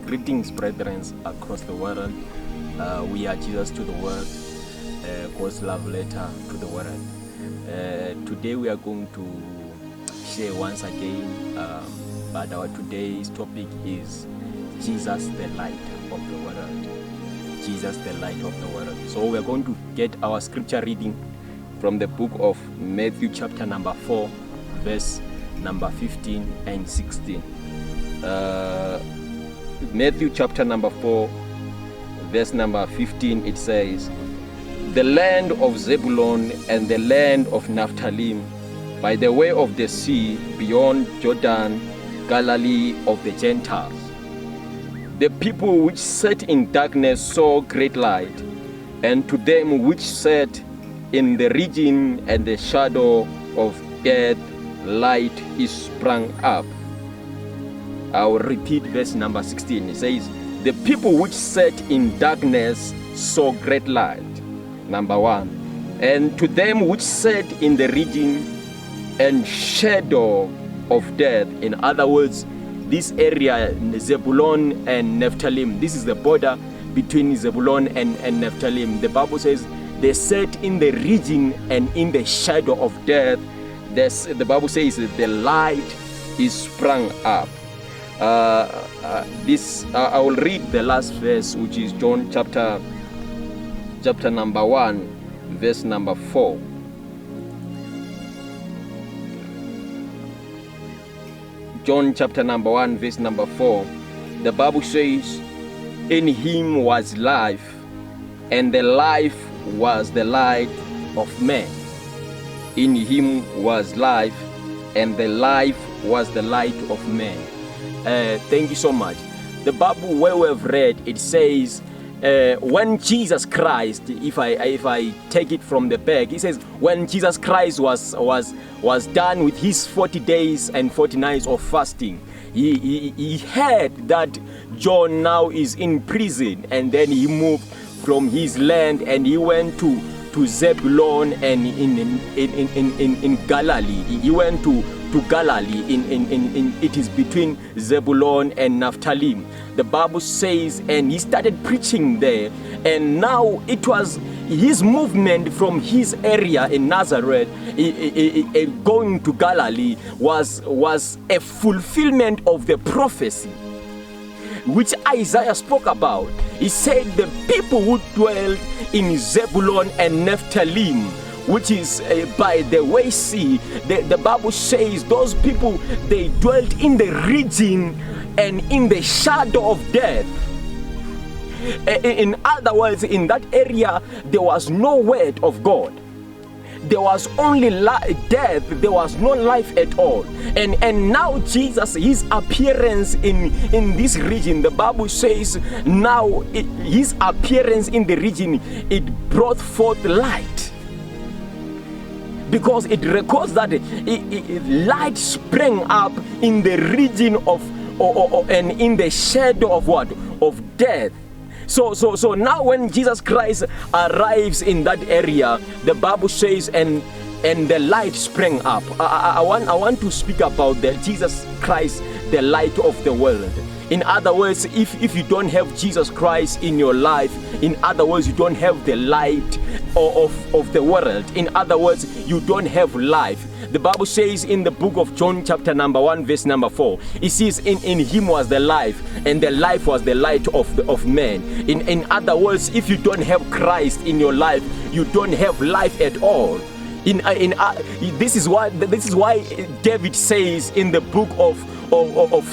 Greetings, brethren across the world. We are Jesus to the world, God's love letter to the world. Today we are going to share once again, but our today's topic is Jesus, the light of the world. Jesus, the light of the world. So we are going to get our scripture reading from the book of Matthew chapter number 4, verse number 15 and 16. Matthew chapter number 4, verse number 15, it says, "The land of Zebulun and the land of Naphtali, by the way of the sea, beyond Jordan, Galilee of the Gentiles. The people which sat in darkness saw great light, and to them which sat in the region and the shadow of death, light is sprung up." I will repeat verse number 16. It says, "The people which sat in darkness saw great light," number 1. "And to them which sat in the region and shadow of death." In other words, this area, Zebulun and Naphtali, this is the border between Zebulun and Naphtali. The Bible says they sat in the region and in the shadow of death. The Bible says the light is sprung up. I will read the last verse, which is John chapter number 1, verse number 4. John chapter number 1, verse number 4. The Bible says, "In him was life, and the life was the light of men." In him was life, and the life was the light of men. Thank you so much. The Bible where we have read, it says, when Jesus Christ, if I take it from the back, it says when Jesus Christ was done with his 40 days and 40 nights of fasting, he heard that John now is in prison, and then he moved from his land and he went to Zebulun and in Galilee. He went to Galilee it is between Zebulun and Naphtali. The Bible says, and he started preaching there, and now it was his movement from his area in Nazareth going to Galilee was a fulfillment of the prophecy which Isaiah spoke about. He said the people who dwelled in Zebulun and Naphtali, which is by the way sea, the Bible says those people, they dwelt in the region and in the shadow of death. In other words, in that area there was no word of God. There was only death. There was no life at all. And now Jesus, his appearance in this region, the Bible says now his appearance in the region, it brought forth light. Because it records that light sprang up in the region of and in the shadow of what? Of death. So now when Jesus Christ arrives in that area, the Bible says and the light sprang up. I want to speak about the Jesus Christ, the light of the world. In other words, if you don't have Jesus Christ in your life, in other words, you don't have the light of the world. In other words, you don't have life. The Bible says in the book of John chapter number 1, verse number 4, it says in him was the life, and the life was the light of men. In other words, if you don't have Christ in your life, you don't have life at all. This is why David says in the book of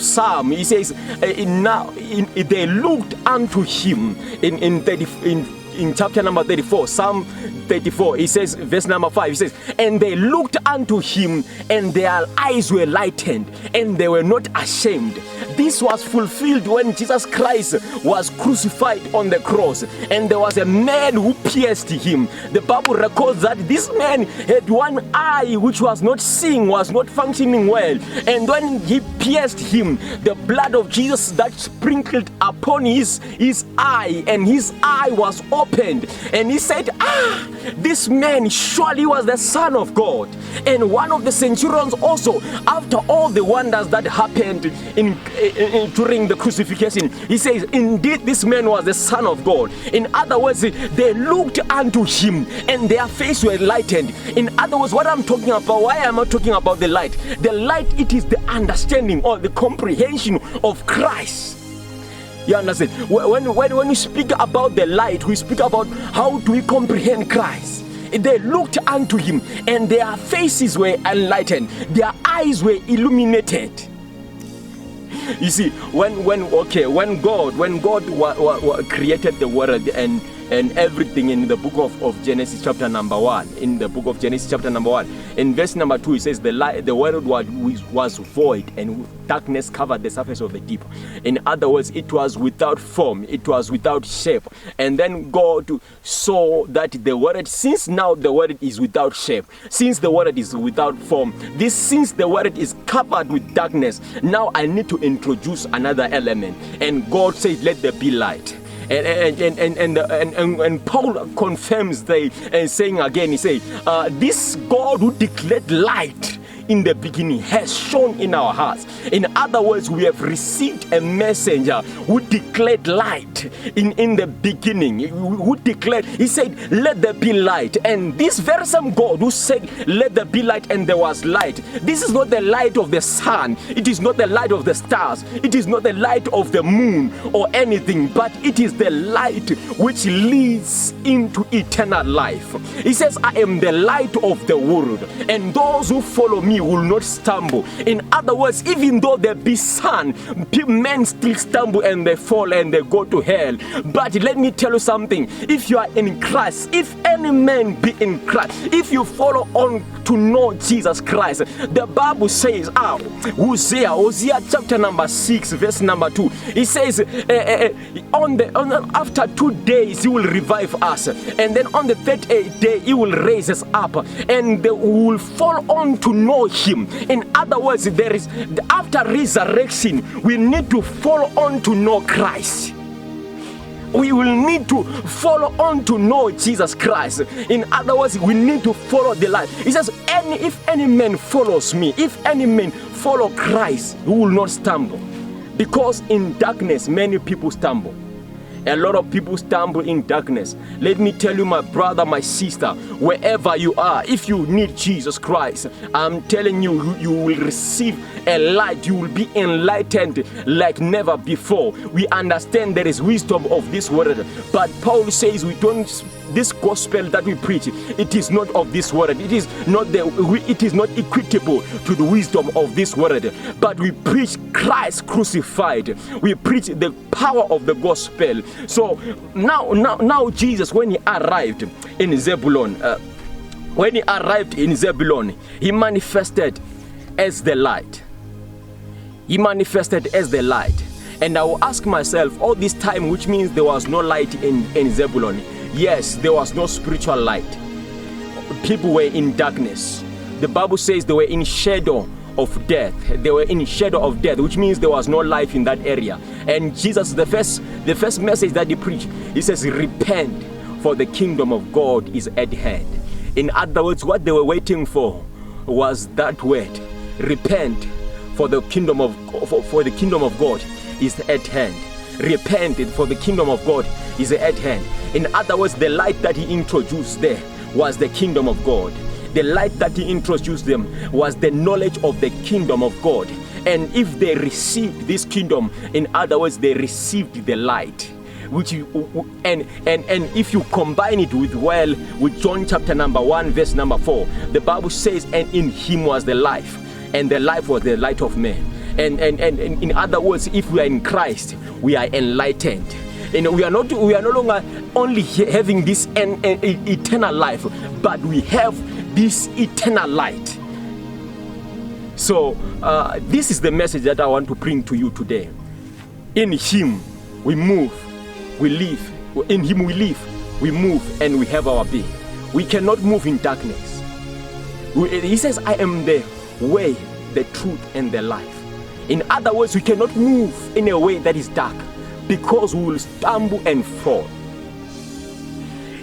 Psalm, he says, they looked unto him in chapter number 34, Psalm 34, he says, verse number 5, he says, "And they looked unto him, and their eyes were lightened, and they were not ashamed." This was fulfilled when Jesus Christ was crucified on the cross, and there was a man who pierced him. The Bible records that this man had one eye which was not seeing, was not functioning well, and when he pierced him, the blood of Jesus that sprinkled upon his eye, and his eye was open opened, and he said, this man surely was the Son of God. And one of the centurions also, after all the wonders that happened during the crucifixion, he says, indeed this man was the Son of God. In other words, they looked unto him and their face were lightened. In other words, what I'm talking about, why am I talking about the light? The light, it is the understanding or the comprehension of Christ. You understand? When we speak about the light, we speak about how do we comprehend Christ. They looked unto him and their faces were enlightened, their eyes were illuminated. You see, when God created the world and everything in the book of Genesis chapter number 1, in the book of Genesis chapter number 1, in verse number 2, it says the world was void and darkness covered the surface of the deep. In other words, it was without form, it was without shape. And then God saw that the world, since now the world is without shape, since the world is without form, since the world is covered with darkness, now I need to introduce another element. And God said, let there be light. And Paul confirms and saying again, he says, this God who declared light in the beginning has shone in our hearts. In other words, we have received a messenger who declared light in the beginning, who declared, he said, let there be light. And this very same God who said, let there be light, and there was light. This is not the light of the sun, it is not the light of the stars, it is not the light of the moon or anything, but it is the light which leads into eternal life. He says, I am the light of the world, and those who follow me will not stumble. In other words, even though there be sun, men still stumble and they fall and they go to hell. But let me tell you something, if you are in Christ, if any man be in Christ, if you follow on to know Jesus Christ, the Bible says, Hosea chapter number 6 verse number 2, it says, after 2 days he will revive us, and then on the third day he will raise us up, and we will fall on to know him. In other words, there is, after resurrection, we need to follow on to know Christ. We will need to follow on to know Jesus Christ. In other words, we need to follow the light. He says, if any man follows me, if any man follow Christ, he will not stumble. Because in darkness, many people stumble. A lot of people stumble in darkness. Let me tell you, my brother, my sister, wherever you are, if you need Jesus Christ, I'm telling you, you will receive a light. You will be enlightened like never before. We understand there is wisdom of this world, but Paul says this gospel that we preach, it is not of this world. It is not equitable to the wisdom of this world. But we preach Christ crucified. We preach the power of the gospel. So now Jesus, when he arrived in Zebulun, he manifested as the light. He manifested as the light. And I will ask myself, all this time, which means there was no light in Zebulun. Yes, there was no spiritual light. People were in darkness. The Bible says they were in shadow of death. They were in shadow of death, which means there was no life in that area. And Jesus, the first message that he preached, he says, repent, for the kingdom of God is at hand. In other words, what they were waiting for was that word, repent, for the kingdom of God is at hand. Repent, for the kingdom of God is at hand. In other words, the light that he introduced there was the kingdom of God. The light that he introduced them was the knowledge of the kingdom of God. And if they received this kingdom, in other words, they received the light. And if you combine it with John chapter number 1 verse number 4, the Bible says, and in him was the life, and the life was the light of man. And in other words, if we are in Christ, we are enlightened. And we are no longer only having this eternal life, but we have this eternal light. So this is the message that I want to bring to you today. In him we move, we live. In him we live, we move, and we have our being. We cannot move in darkness. He says, I am the way, the truth, and the life. In other words, we cannot move in a way that is dark, because we will stumble and fall.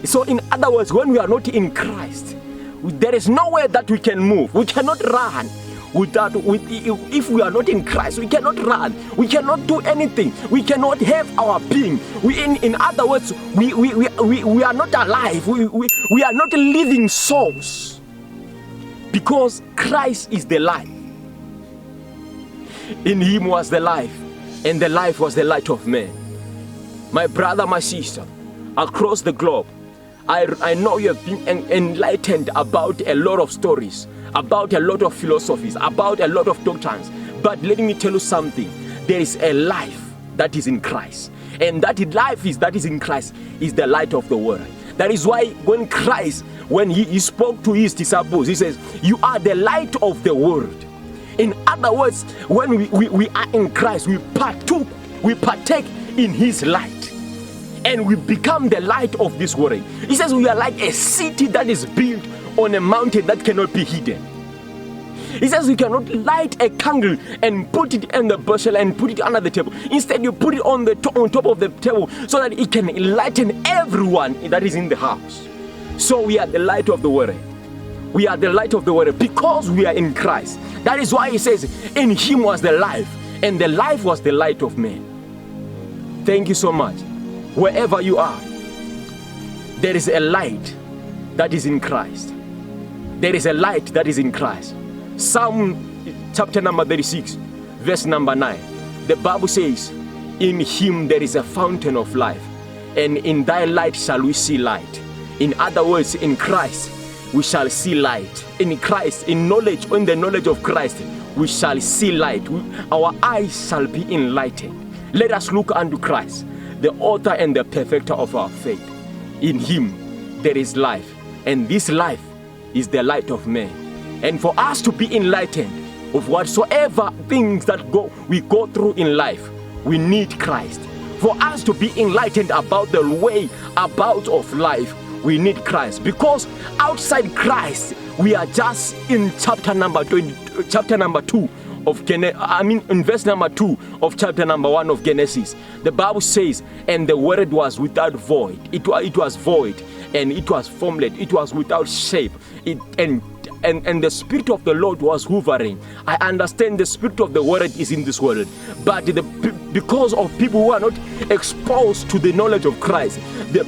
So in other words, when we are not in Christ, there is nowhere that we can move. We cannot run. If we are not in Christ, we cannot run. We cannot do anything. We cannot have our being. In other words, we are not alive. We are not living souls. Because Christ is the life. In him was the life, and the life was the light of men. My brother, my sister, across the globe, I know you have been enlightened about a lot of stories, about a lot of philosophies, about a lot of doctrines. But let me tell you something. There is a life that is in Christ. And that life that is in Christ is the light of the world. That is why when Christ, when he spoke to his disciples, he says, you are the light of the world. In other words, when we are in Christ, we partake in his light. And we become the light of this world. He says we are like a city that is built on a mountain that cannot be hidden. He says you cannot light a candle and put it in the bushel and put it under the table. Instead, you put it on top of the table so that it can enlighten everyone that is in the house. So we are the light of the world. We are the light of the world because we are in Christ. That is why he says, in him was the life, and the life was the light of men. Thank you so much. Wherever you are, there is a light that is in Christ. There is a light that is in Christ. Psalm chapter number 36, verse number 9. The Bible says, in him there is a fountain of life, and in thy light shall we see light. In other words, in Christ, we shall see light. In Christ, in the knowledge of Christ, we shall see light. Our eyes shall be enlightened. Let us look unto Christ, the author and the perfecter of our faith. In him there is life, and this life is the light of men. And for us to be enlightened of whatsoever things that we go through in life, we need Christ. For us to be enlightened about the way about of life, we need Christ. Because outside Christ, we are just in chapter number 2 of in verse number 2 of chapter number 1 of Genesis. The Bible says, and the word was without void. It was void, and it was formless. It was without shape. And the Spirit of the Lord was hovering. I understand the Spirit of the Word is in this world, but because of people who are not exposed to the knowledge of Christ,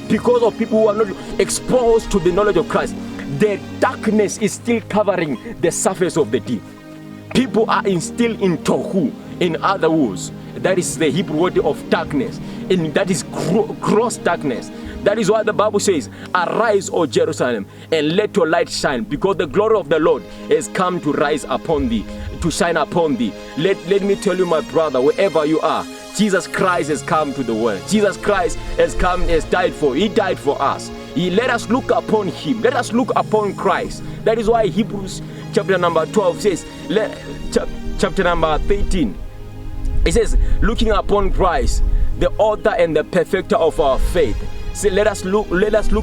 because of people who are not exposed to the knowledge of Christ, the darkness is still covering the surface of the deep. People are still in tohu. In other words, that is the Hebrew word of darkness, and that is gross darkness. That is why the Bible says, arise, O Jerusalem, and let your light shine, because the glory of the Lord has come to rise upon thee, to shine upon thee. Let me tell you, my brother, wherever you are, Jesus Christ has come to the world. Jesus Christ has come, has died for. He died for us. Let us look upon him. Let us look upon Christ. That is why Hebrews chapter number 12 says, chapter number 13, it says, looking upon Christ, the author and the perfecter of our faith. Say, let us look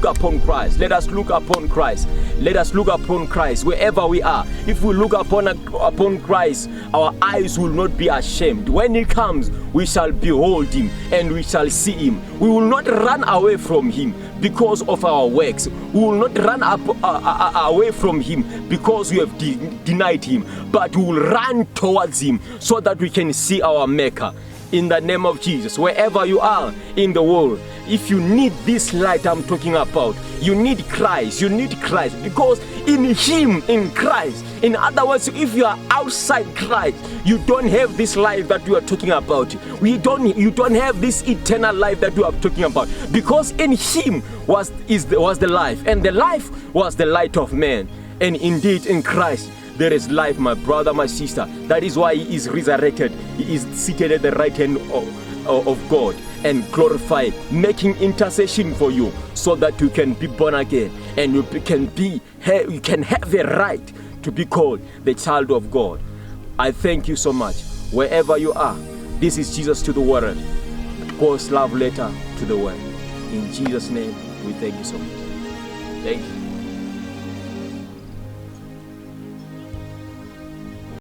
upon Christ. Let us look upon Christ. Let us look upon Christ wherever we are. If we look upon Christ, our eyes will not be ashamed. When he comes, we shall behold him and we shall see him. We will not run away from him because of our works. We will not run away from him because we have denied him, but we will run towards him so that we can see our Maker. In the name of Jesus, wherever you are in the world, if you need this light I'm talking about, you need Christ. You need Christ because in him, in Christ, in other words, if you are outside Christ, you don't have this life that we are talking about. You don't have this eternal life that we are talking about, because in him was the life, and the life was the light of man. And indeed in Christ there is life, my brother, my sister. That is why he is resurrected. He is seated at the right hand of God and glorified, making intercession for you so that you can be born again and you can have a right to be called the child of God. I thank you so much. Wherever you are, this is Jesus to the world, God's love letter to the world. In Jesus' name, we thank you so much. Thank you.